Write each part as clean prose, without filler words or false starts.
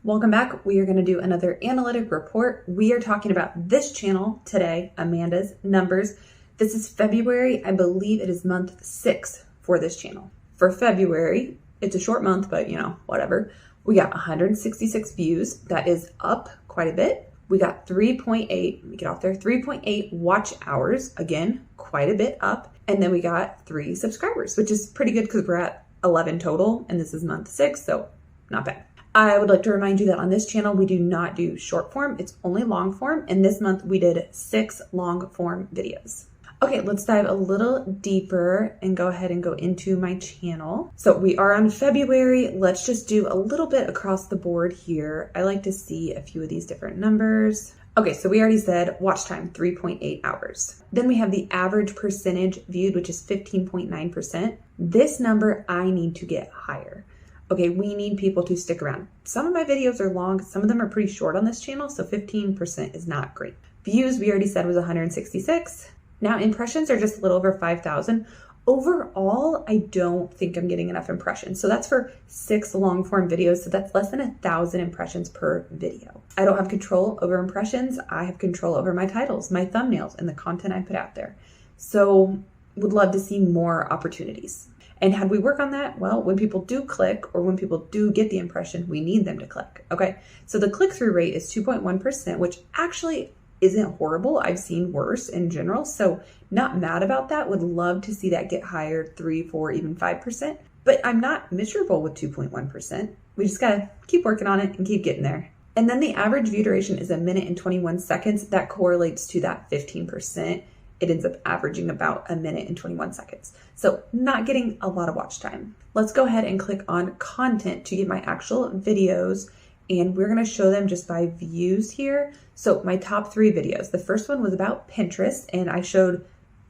Welcome back. We are going to do another analytic report. We are talking about this channel today, Amanda's Numbers. This is February. I believe it is month 6 for this channel. For February, it's a short month, but whatever. We got 166 views. That is up quite a bit. We got 3.8 watch hours. Again, quite a bit up. And then we got 3 subscribers, which is pretty good because we're at 11 total and this is month 6, so not bad. I would like to remind you that on this channel, we do not do short form. It's only long form. And this month we did 6 long form videos. Okay, let's dive a little deeper and go ahead and go into my channel. So we are on February. Let's just do a little bit across the board here. I like to see a few of these different numbers. Okay, so we already said watch time, 3.8 hours. Then we have the average percentage viewed, which is 15.9%. This number I need to get higher. Okay, we need people to stick around. Some of my videos are long, some of them are pretty short on this channel, so 15% is not great. Views, we already said was 166. Now impressions are just a little over 5,000. Overall, I don't think I'm getting enough impressions. So that's for 6 long form videos. So that's less than 1,000 impressions per video. I don't have control over impressions. I have control over my titles, my thumbnails, and the content I put out there. So would love to see more opportunities. And how do we work on that? Well, when people do click or when people do get the impression, we need them to click. Okay. So the click-through rate is 2.1%, which actually isn't horrible. I've seen worse in general. So not mad about that. Would love to see that get higher, 3, 4, even 5%. But I'm not miserable with 2.1%. We just got to keep working on it and keep getting there. And then the average view duration is 1 minute and 21 seconds. That correlates to that 15%. It ends up averaging about 1 minute and 21 seconds. So not getting a lot of watch time. Let's go ahead and click on content to get my actual videos. And we're going to show them just by views here. So my top 3 videos. The first one was about Pinterest, and I showed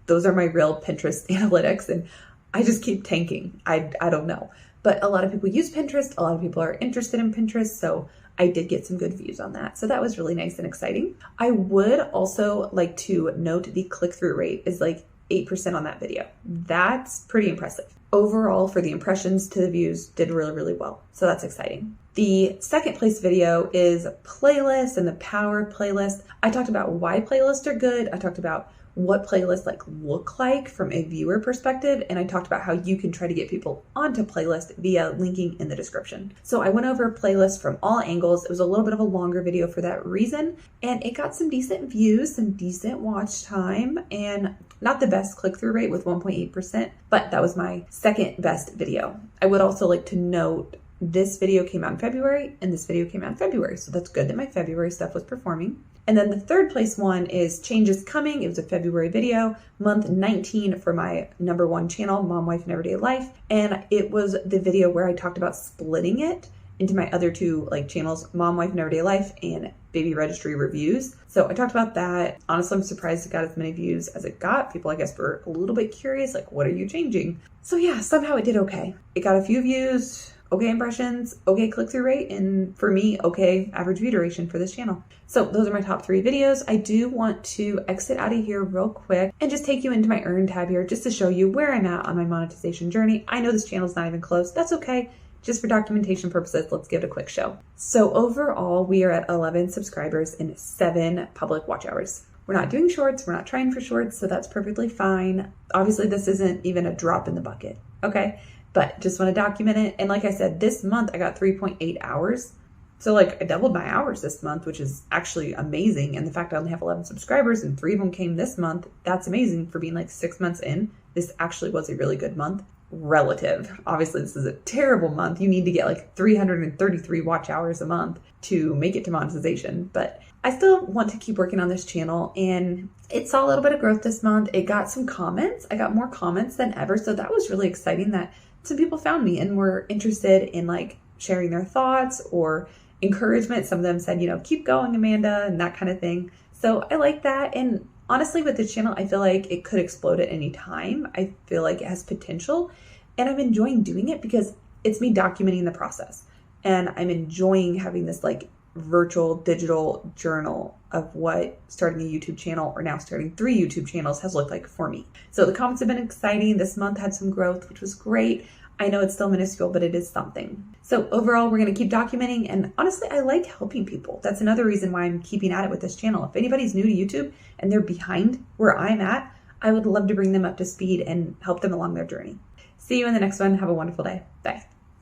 those are my real Pinterest analytics, and I just keep tanking. I don't know. But a lot of people use Pinterest. A lot of people are interested in Pinterest. So I did get some good views on that. So that was really nice and exciting. I would also like to note the click-through rate is like 8% on that video. That's pretty impressive. Overall, for the impressions to the views, did really, really well. So that's exciting. The second place video is playlists and the power of playlists. I talked about why playlists are good. I talked about what playlists look like from a viewer perspective. And I talked about how you can try to get people onto playlists via linking in the description. So I went over playlists from all angles. It was a little bit of a longer video for that reason. And it got some decent views, some decent watch time, and not the best click-through rate with 1.8%, but that was my second best video. I would also like to note this video came out in February and this video came out in February. So that's good that my February stuff was performing. And then the third place one is Changes Coming. It was a February video, month 19 for my #1 channel, Mom, Wife, and Everyday Life. And it was the video where I talked about splitting it into my other 2 channels, Mom, Wife, and Everyday Life and Baby Registry Reviews. So I talked about that. Honestly, I'm surprised it got as many views as it got. People, I guess, were a little bit curious, what are you changing? So yeah, somehow it did okay. It got a few views, okay impressions, okay click-through rate, and for me, okay average view duration for this channel. So those are my top 3 videos. I do want to exit out of here real quick and just take you into my Earn tab here just to show you where I'm at on my monetization journey. I know this channel's not even close. That's okay. Just for documentation purposes, let's give it a quick show. So overall, we are at 11 subscribers and 7 public watch hours. We're not doing shorts. We're not trying for shorts, so that's perfectly fine. Obviously, this isn't even a drop in the bucket, okay? But just want to document it. And like I said, this month I got 3.8 hours. So I doubled my hours this month, which is actually amazing. And the fact I only have 11 subscribers and 3 of them came this month, that's amazing for being 6 months in. This actually was a really good month. Relative. Obviously, this is a terrible month. You need to get 333 watch hours a month to make it to monetization. But I still want to keep working on this channel, and it saw a little bit of growth this month. It got some comments. I got more comments than ever. So that was really exciting that some people found me and were interested in sharing their thoughts or encouragement. Some of them said, keep going, Amanda, and that kind of thing. So I like that. And honestly, with this channel, I feel like it could explode at any time. I feel like it has potential, and I'm enjoying doing it because it's me documenting the process. And I'm enjoying having this virtual digital journal of what starting a YouTube channel, or now starting 3 YouTube channels, has looked like for me. So the comments have been exciting. This month had some growth, which was great. I know it's still minuscule, but it is something. So overall, we're going to keep documenting. And honestly, I like helping people. That's another reason why I'm keeping at it with this channel. If anybody's new to YouTube and they're behind where I'm at, I would love to bring them up to speed and help them along their journey. See you in the next one. Have a wonderful day. Bye.